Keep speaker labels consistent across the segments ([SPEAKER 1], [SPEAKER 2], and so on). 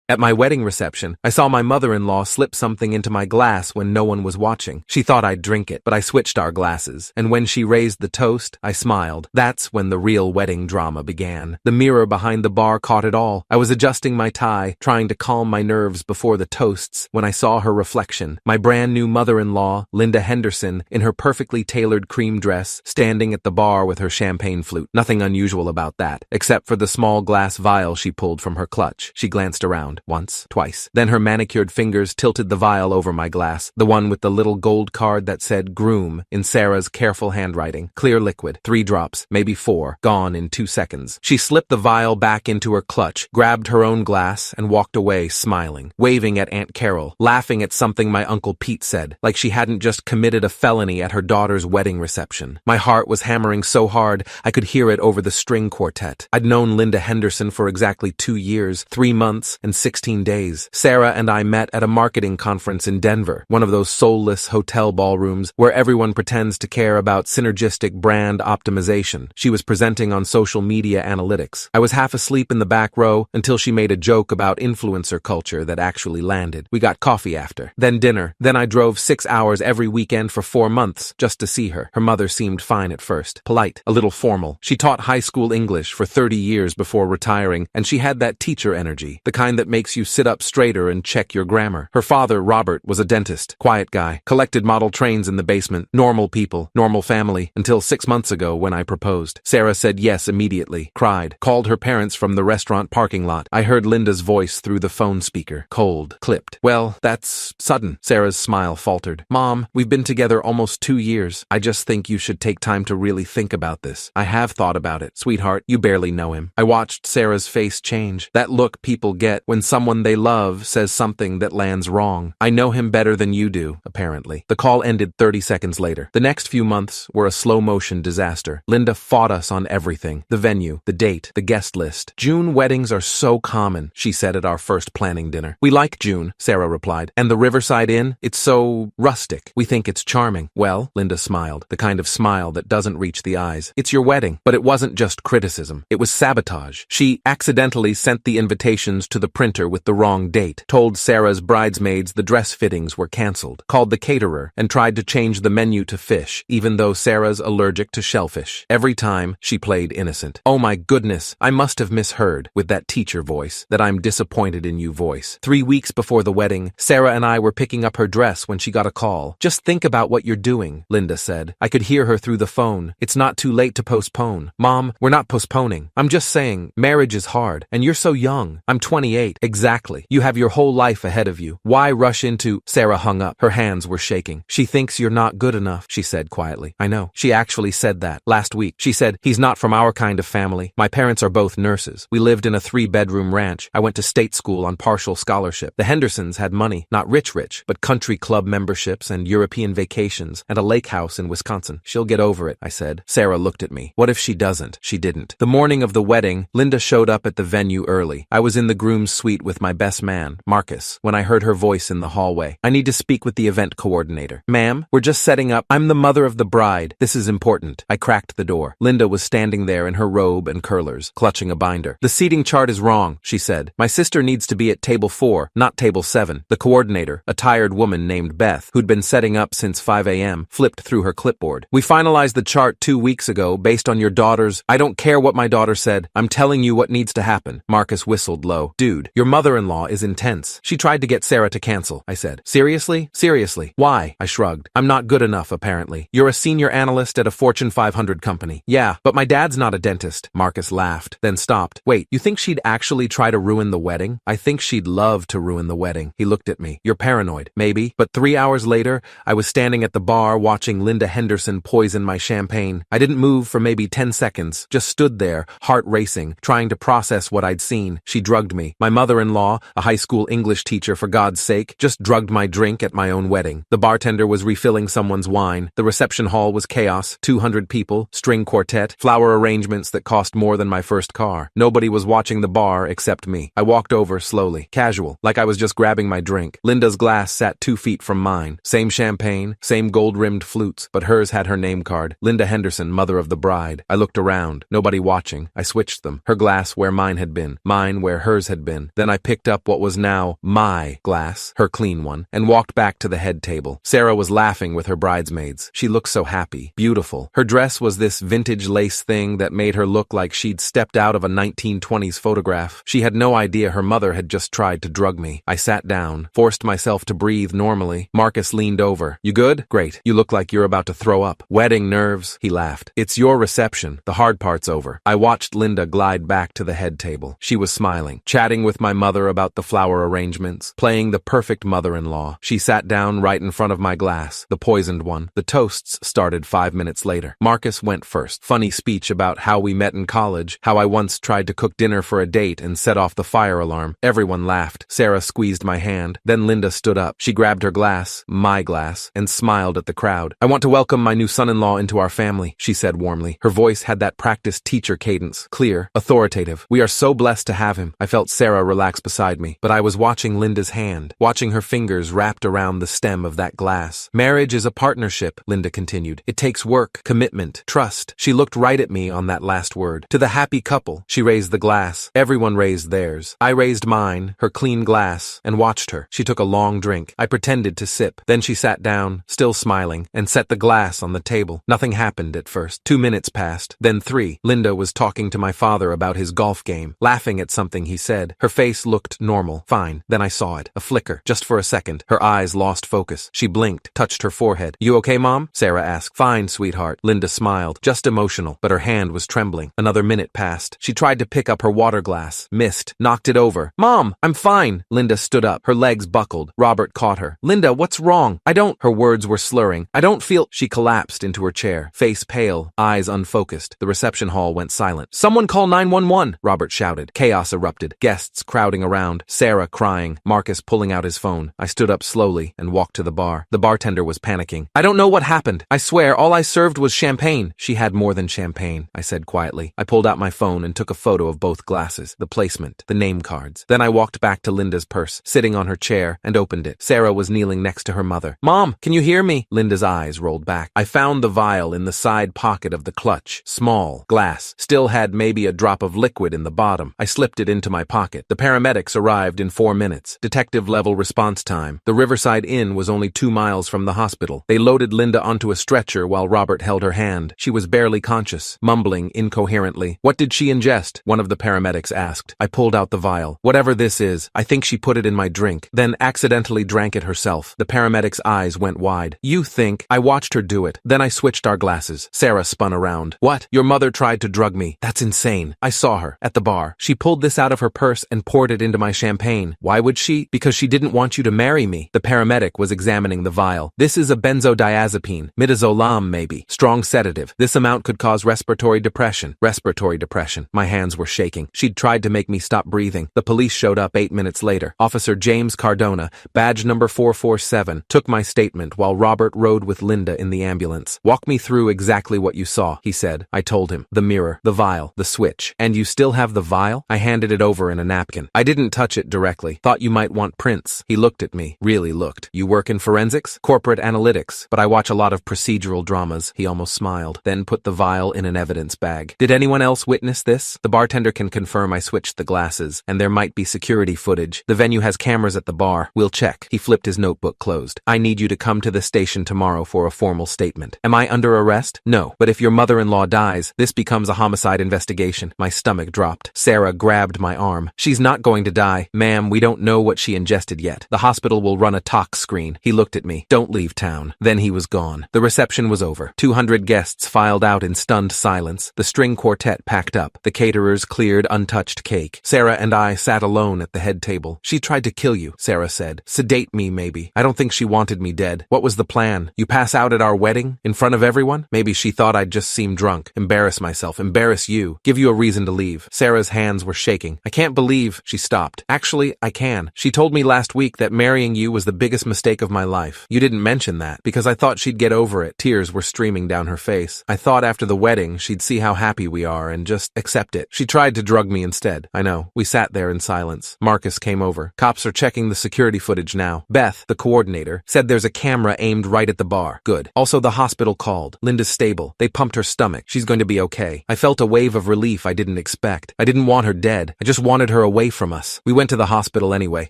[SPEAKER 1] At my wedding reception, I saw my mother-in-law slip something into my glass when no one was watching. She thought I'd drink it, but I switched our glasses, and when she raised the toast, I smiled. That's when the real wedding drama began. The mirror behind the bar caught it all. I was adjusting my tie, trying to calm my nerves before the toasts, when I saw her reflection. My brand new mother-in-law, Linda Henderson, in her perfectly tailored cream dress, standing at the bar with her champagne flute. Nothing unusual about that, except for the small glass vial she pulled from her clutch. She glanced around, once, twice. Then her manicured fingers tilted the vial over my glass, the one with the little gold card that said groom in Sarah's careful handwriting. Clear liquid, 3 drops, maybe 4, gone in 2 seconds. She slipped the vial back into her clutch, grabbed her own glass, and walked away smiling, waving at Aunt Carol, laughing at something my Uncle Pete said, like she hadn't just committed a felony at her daughter's wedding reception. My heart was hammering so hard I could hear it over the string quartet. I'd known Linda Henderson for exactly 2 years, 3 months, and 16 days. Sarah and I met at a marketing conference in Denver, one of those soulless hotel ballrooms where everyone pretends to care about synergistic brand optimization. She was presenting on social media analytics. I was half asleep in the back row until she made a joke about influencer culture that actually landed. We got coffee after, then dinner. Then I drove 6 hours every weekend for 4 months just to see her. Her mother seemed fine at first, polite, a little formal. She taught high school English for 30 years before retiring, and she had that teacher energy, the kind that makes you sit up straighter and check your grammar. Her father, Robert, was a dentist, quiet guy, collected model trains in the basement, normal people, normal family, until 6 months ago when I proposed. Sarah said yes immediately, cried, called her parents from the restaurant parking lot. I heard Linda's voice through the phone speaker, cold, clipped. Well, that's sudden. Sarah's smile faltered. Mom, we've been together almost 2 years. I just think you should take time to really think about this. I have thought about it. Sweetheart, you barely know him. I watched Sarah's face change. That look people get when someone they love says something that lands wrong. I know him better than you do, apparently. The call ended 30 seconds later. The next few months were a slow-motion disaster. Linda fought us on everything. The venue, the date, the guest list. June weddings are so common, she said at our first planning dinner. We like June, Sarah replied. And the Riverside Inn? It's so rustic. We think it's charming. Well, Linda smiled, the kind of smile that doesn't reach the eyes. It's your wedding. But it wasn't just criticism. It was sabotage. She accidentally sent the invitations to the printer with the wrong date, told Sarah's bridesmaids the dress fittings were canceled, called the caterer, and tried to change the menu to fish, even though Sarah's allergic to shellfish. Every time, she played innocent. Oh my goodness, I must have misheard, with that teacher voice, that I'm disappointed in you voice. 3 weeks before the wedding, Sarah and I were picking up her dress when she got a call. Just think about what you're doing, Linda said. I could hear her through the phone. It's not too late to postpone. Mom, we're not postponing. I'm just saying, marriage is hard, and you're so young. I'm 28. Exactly. You have your whole life ahead of you. Why rush into... Sarah hung up. Her hands were shaking. She thinks you're not good enough, she said quietly. I know. She actually said that last week. She said, he's not from our kind of family. My parents are both nurses. We lived in a 3-bedroom ranch. I went to state school on partial scholarship. The Hendersons had money. Not rich, but country club memberships and European vacations and a lake house in Wisconsin. She'll get over it, I said. Sarah looked at me. What if she doesn't? She didn't. The morning of the wedding, Linda showed up at the venue early. I was in the groom's suite with my best man, Marcus, when I heard her voice in the hallway. I need to speak with the event coordinator. Ma'am, we're just setting up. I'm the mother of the bride. This is important. I cracked the door. Linda was standing there in her robe and curlers, clutching a binder. The seating chart is wrong, she said. My sister needs to be at table 4, not table 7. The coordinator, a tired woman named Beth, who'd been setting up since 5 a.m., flipped through her clipboard. We finalized the chart 2 weeks ago based on your daughter's... I don't care what my daughter said. I'm telling you what needs to happen. Marcus whistled low. Dude, your mother-in-law is intense. She tried to get Sarah to cancel, I said. Seriously? Seriously. Why? I shrugged. I'm not good enough, apparently. You're a senior analyst at a Fortune 500 company. Yeah, but my dad's not a dentist. Marcus laughed, then stopped. Wait, you think she'd actually try to ruin the wedding? I think she'd love to ruin the wedding. He looked at me. You're paranoid. Maybe. But 3 hours later, I was standing at the bar watching Linda Henderson poison my champagne. I didn't move for maybe 10 seconds, just stood there, heart racing, trying to process what I'd seen. She drugged me. My mother-in-law, a high school English teacher for God's sake, just drugged my drink at my own wedding. The bartender was refilling someone's wine. The reception hall was chaos. 200 people, string quartet, flower arrangements that cost more than my first car. Nobody was watching the bar except me. I walked over slowly, casual, like I was just grabbing my drink. Linda's glass sat 2 feet from mine. Same champagne, same gold-rimmed flutes, but hers had her name card. Linda Henderson, mother of the bride. I looked around. Nobody watching. I switched them. Her glass where mine had been. Mine where hers had been. Then I picked up what was now my glass, her clean one, and walked back to the head table. Sarah was laughing with her bridesmaids. She looked so happy, beautiful. Her dress was this vintage lace thing that made her look like she'd stepped out of a 1920s photograph. She had no idea her mother had just tried to drug me. I sat down, forced myself to breathe normally. Marcus leaned over. You good? Great. You look like you're about to throw up. Wedding nerves, he laughed. It's your reception. The hard part's over. I watched Linda glide back to the head table. She was smiling, chatting with my mother about the flower arrangements, playing the perfect mother-in-law. She sat down right in front of my glass, the poisoned one. The toasts started 5 minutes later. Marcus went first. Funny speech about how we met in college, how I once tried to cook dinner for a date and set off the fire alarm. Everyone laughed. Sarah squeezed my hand. Then Linda stood up. She grabbed her glass, my glass, and smiled at the crowd. I want to welcome my new son-in-law into our family, she said warmly. Her voice had that practiced teacher cadence, clear, authoritative. We are so blessed to have him. I felt Sarah relax beside me, but I was watching Linda's hand, watching her fingers wrapped around the stem of that glass. Marriage is a partnership, Linda continued. It takes work, commitment, trust. She looked right at me on that last word. To the happy couple, she raised the glass. Everyone raised theirs. I raised mine, her clean glass, and watched her. She took a long drink. I pretended to sip. Then she sat down, still smiling, and set the glass on the table. Nothing happened at first. 2 minutes passed, then 3. Linda was talking to my father about his golf game, laughing at something he said. Her face looked normal, fine. Then I saw it, a flicker, just for a second. Her eyes lost focus. She blinked, touched her forehead. You okay, Mom? Sarah asked. Fine, sweetheart. Linda smiled, just emotional, but her hand was trembling. Another minute passed. She tried to pick up her water glass, missed, knocked it over. Mom, I'm fine. Linda stood up, her legs buckled. Robert caught her. Linda, what's wrong? Her words were slurring. I don't feel. She collapsed into her chair, face pale, eyes unfocused. The reception hall went silent. Someone call 911, Robert shouted. Chaos erupted, guests crowding around, Sarah crying, Marcus pulling out his phone. I stood up slowly and walked to the bar. The bartender was panicking. I don't know what happened. I swear, all I served was champagne. She had more than champagne, I said quietly. I pulled out my phone and took a photo of both glasses, the placement, the name cards. Then I walked back to Linda's purse, sitting on her chair, and opened it. Sarah was kneeling next to her mother. Mom, can you hear me? Linda's eyes rolled back. I found the vial in the side pocket of the clutch. Small, glass, still had maybe a drop of liquid in the bottom. I slipped it into my pocket. The paramedics arrived in 4 minutes. Detective-level response time. The Riverside Inn was only 2 miles from the hospital. They loaded Linda onto a stretcher while Robert held her hand. She was barely conscious, mumbling incoherently. What did she ingest? One of the paramedics asked. I pulled out the vial. Whatever this is, I think she put it in my drink, then accidentally drank it herself. The paramedic's eyes went wide. You think? I watched her do it. Then I switched our glasses. Sarah spun around. What? Your mother tried to drug me. That's insane. I saw her at the bar. She pulled this out of her purse and poured it into my champagne. Why would she? Because she didn't want you to marry me. The paramedic was examining the vial. This is a benzodiazepine, midazolam maybe. Strong sedative. This amount could cause respiratory depression. Respiratory depression. My hands were shaking. She'd tried to make me stop breathing. The police showed up 8 minutes later. Officer James Cardona, badge number 447, took my statement while Robert rode with Linda in the ambulance. Walk me through exactly what you saw, he said. I told him. The mirror, the vial, the switch. And you still have the vial? I handed it over in a napkin. I didn't touch it directly. Thought you might want prints. He looked at me. Really looked. You work in forensics? Corporate analytics. But I watch a lot of procedural dramas. He almost smiled. Then put the vial in an evidence bag. Did anyone else witness this? The bartender can confirm I switched the glasses, and there might be security footage. The venue has cameras at the bar. We'll check. He flipped his notebook closed. I need you to come to the station tomorrow for a formal statement. Am I under arrest? No. But if your mother-in-law dies, this becomes a homicide investigation. My stomach dropped. Sarah grabbed my arm. She's not going to die. Ma'am, we don't know what she ingested yet. The hospital will run a tox screen. He looked at me. Don't leave town. Then he was gone. The reception was over. 200 guests filed out in stunned silence. The string quartet packed up. The caterers cleared untouched cake. Sarah and I sat alone at the head table. She tried to kill you, Sarah said. Sedate me, maybe. I don't think she wanted me dead. What was the plan? You pass out at our wedding? In front of everyone? Maybe she thought I'd just seem drunk. Embarrass myself. Embarrass you. Give you a reason to leave. Sarah's hands were shaking. I can't believe. She stopped. Actually, I can. She told me last week that marrying you was the biggest mistake of my life. You didn't mention that, because I thought she'd get over it. Tears were streaming down her face. I thought after the wedding, she'd see how happy we are and just accept it. She tried to drug me instead. I know. We sat there in silence. Marcus came over. Cops are checking the security footage now. Beth, the coordinator, said there's a camera aimed right at the bar. Good. Also, the hospital called. Linda's stable. They pumped her stomach. She's going to be okay. I felt a wave of relief I didn't expect. I didn't want her dead. I just wanted her away away from us. We went to the hospital anyway.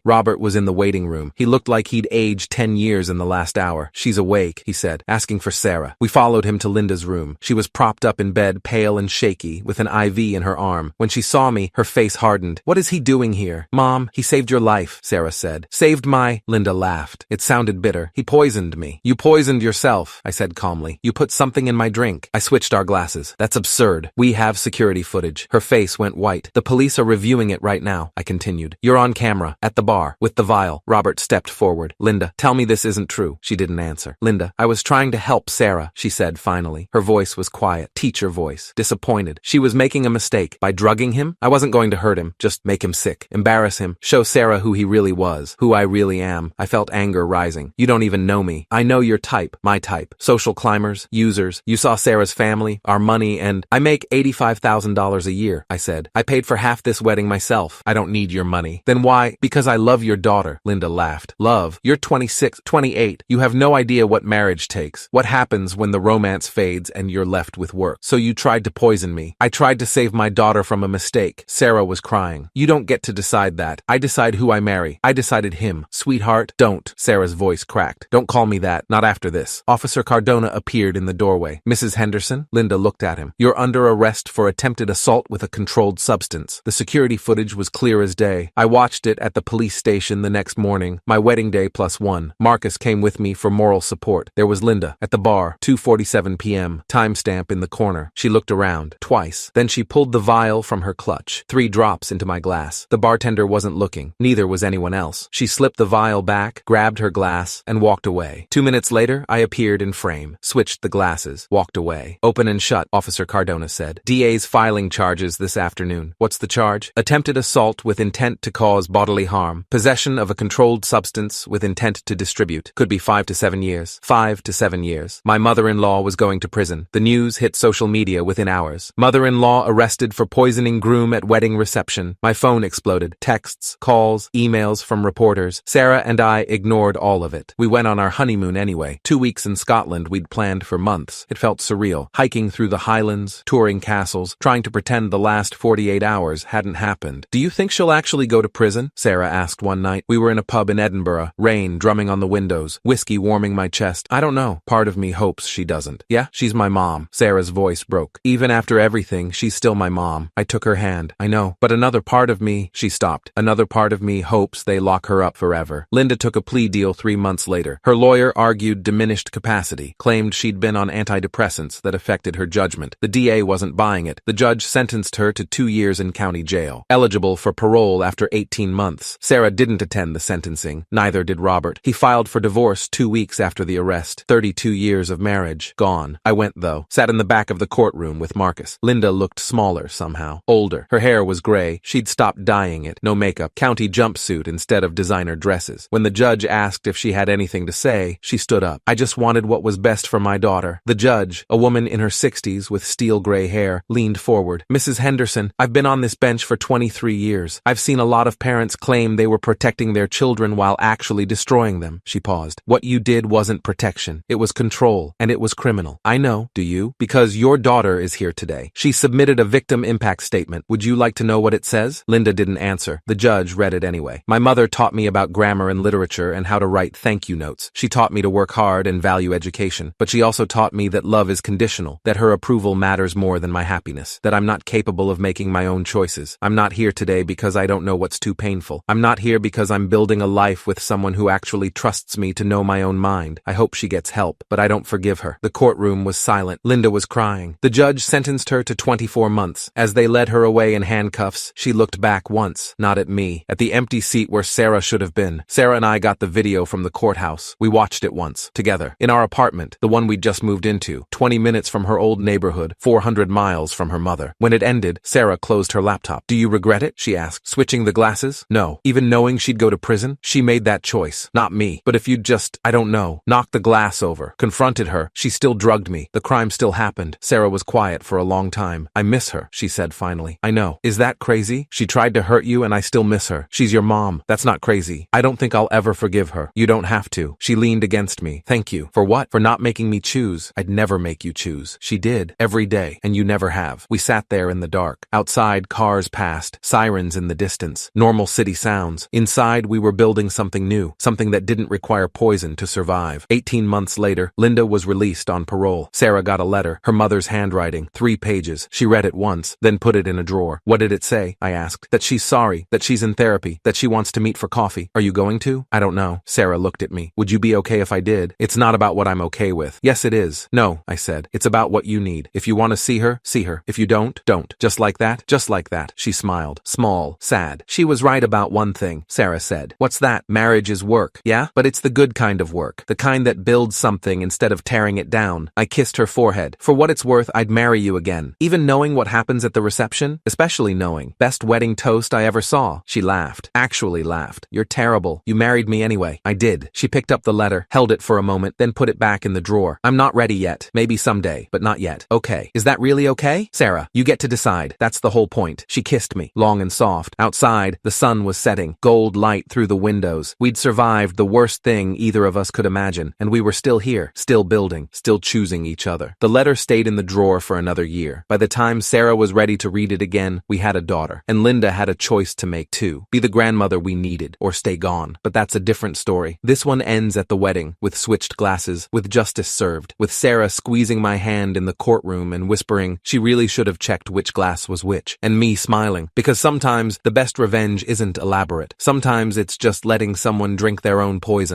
[SPEAKER 1] Robert was in the waiting room. He looked like he'd aged 10 years in the last hour. She's awake, he said, asking for Sarah. We followed him to Linda's room. She was propped up in bed, pale and shaky, with an IV in her arm. When she saw me, her face hardened. What is he doing here? Mom, he saved your life, Sarah said. Saved my... Linda laughed. It sounded bitter. He poisoned me. You poisoned yourself, I said calmly. You put something in my drink. I switched our glasses. That's absurd. We have security footage. Her face went white. The police are reviewing it right now, I continued. You're on camera, at the bar, with the vial. Robert stepped forward. Linda, tell me this isn't true. She didn't answer. Linda, I was trying to help Sarah, she said finally. Her voice was quiet, teacher voice, disappointed. She was making a mistake. By drugging him, I wasn't going to hurt him, just make him sick, embarrass him, show Sarah who he really was, who I really am. I felt anger rising. You don't even know me. I know your type, my type. Social climbers, users. You saw Sarah's family, our money, and I make $85,000 a year, I said. I paid for half this wedding myself. I don't need your money. Then why? Because I love your daughter, Linda laughed. Love? You're 26, 28. You have no idea what marriage takes. What happens when the romance fades and you're left with work. So you tried to poison me. I tried to save my daughter from a mistake. Sarah was crying. You don't get to decide that. I decide who I marry. I decided him. Sweetheart, don't. Sarah's voice cracked. Don't call me that. Not after this. Officer Cardona appeared in the doorway. Mrs. Henderson? Linda looked at him. You're under arrest for attempted assault with a controlled substance. The security footage was clear as day. I watched it at the police station the next morning. My wedding day +1. Marcus came with me for moral support. There was Linda at the bar, 2:47 p.m. Timestamp in the corner. She looked around twice. Then she pulled the vial from her clutch. 3 drops into my glass. The bartender wasn't looking. Neither was anyone else. She slipped the vial back, grabbed her glass, and walked away. 2 minutes later, I appeared in frame, switched the glasses, walked away. Open and shut, Officer Cardona said. DA's filing charges this afternoon. What's the charge? Attempted assault with intent to cause bodily harm. Possession of a controlled substance with intent to distribute. Could be 5 to 7 years. 5 to 7 years. My mother-in-law was going to prison. The news hit social media within hours. Mother-in-law arrested for poisoning groom at wedding reception. My phone exploded. Texts, calls, emails from reporters. Sarah and I ignored all of it. We went on our honeymoon anyway. 2 weeks in Scotland we'd planned for months. It felt surreal. Hiking through the Highlands, touring castles, trying to pretend the last 48 hours hadn't happened. Do you think she'll actually go to prison? Sarah asked one night. We were in a pub in Edinburgh. Rain drumming on the windows. Whiskey warming my chest. I don't know. Part of me hopes she doesn't. Yeah, she's my mom. Sarah's voice broke. Even after everything, she's still my mom. I took her hand. I know. But another part of me... She stopped. Another part of me hopes they lock her up forever. Linda took a plea deal 3 months later. Her lawyer argued diminished capacity, claimed she'd been on antidepressants that affected her judgment. The DA wasn't buying it. The judge sentenced her to 2 years in county jail, eligible for parole after 18 months. Sarah didn't attend the sentencing. Neither did Robert. He filed for divorce 2 weeks after the arrest. 32 years of marriage. Gone. I went, though. Sat in the back of the courtroom with Marcus. Linda looked smaller somehow. Older. Her hair was gray. She'd stopped dyeing it. No makeup. County jumpsuit instead of designer dresses. When the judge asked if she had anything to say, she stood up. I just wanted what was best for my daughter. The judge, a woman in her 60s with steel gray hair, leaned forward. Mrs. Henderson, I've been on this bench for 23 years. I've seen a lot of parents claim they were protecting their children while actually destroying them. She paused. What you did wasn't protection. It was control, and it was criminal. I know, do you? Because your daughter is here today. She submitted a victim impact statement. Would you like to know what it says? Linda didn't answer. The judge read it anyway. My mother taught me about grammar and literature and how to write thank you notes. She taught me to work hard and value education. But she also taught me that love is conditional, that her approval matters more than my happiness, that I'm not capable of making my own choices. I'm not here today because I don't know what's too painful. I'm not here because I'm building a life with someone who actually trusts me to know my own mind. I hope she gets help, but I don't forgive her. The courtroom was silent. Linda was crying. The judge sentenced her to 24 months. As they led her away in handcuffs, she looked back once, not at me, at the empty seat where Sarah should have been. Sarah and I got the video from the courthouse. We watched it once, together, in our apartment, the one we'd just moved into, 20 minutes from her old neighborhood, 400 miles from her mother. When it ended, Sarah closed her laptop. Do you regret it? She asked, switching the glasses. No. Even knowing she'd go to prison? She made that choice, not me. But if you'd just, I don't know, knocked the glass over, confronted her, she still drugged me. The crime still happened. Sarah was quiet for a long time. I miss her, she said finally. I know. Is that crazy? She tried to hurt you and I still miss her. She's your mom. That's not crazy. I don't think I'll ever forgive her. You don't have to. She leaned against me. Thank you. For what? For not making me choose. I'd never make you choose. She did. Every day. And you never have. We sat there in the dark. Outside, cars passed. Sirens sirens in the distance. Normal city sounds. Inside, we were building something new, something that didn't require poison to survive. 18 months later, Linda was released on parole. Sarah got a letter, her mother's handwriting, 3 pages. She read it once, then put it in a drawer. What did it say? I asked. That she's sorry, that she's in therapy, that she wants to meet for coffee. Are you going to? I don't know. Sarah looked at me. Would you be okay if I did? It's not about what I'm okay with. Yes, it is. No, I said. It's about what you need. If you want to see her, see her. If you don't, don't. Just like that? Just like that. She smiled. Small, sad. She was right about one thing, Sarah said. What's that? Marriage is work. Yeah? But it's the good kind of work. The kind that builds something instead of tearing it down. I kissed her forehead. For what it's worth, I'd marry you again. Even knowing what happens at the reception? Especially knowing. Best wedding toast I ever saw. She laughed. Actually laughed. You're terrible. You married me anyway. I did. She picked up the letter, held it for a moment, then put it back in the drawer. I'm not ready yet. Maybe someday, but not yet. Okay. Is that really okay? Sarah, you get to decide. That's the whole point. She kissed me, long and soft. Outside, the sun was setting, gold light through the windows. We'd survived the worst thing either of us could imagine, and we were still here, still building, still choosing each other. The letter stayed in the drawer for another year. By the time Sarah was ready to read it again, we had a daughter, and Linda had a choice to make too. Be the grandmother we needed, or stay gone. But that's a different story. This one ends at the wedding, with switched glasses, with justice served, with Sarah squeezing my hand in the courtroom and whispering she really should have checked which glass was which, and me smiling, because sometimes the best revenge isn't elaborate. Sometimes it's just letting someone drink their own poison.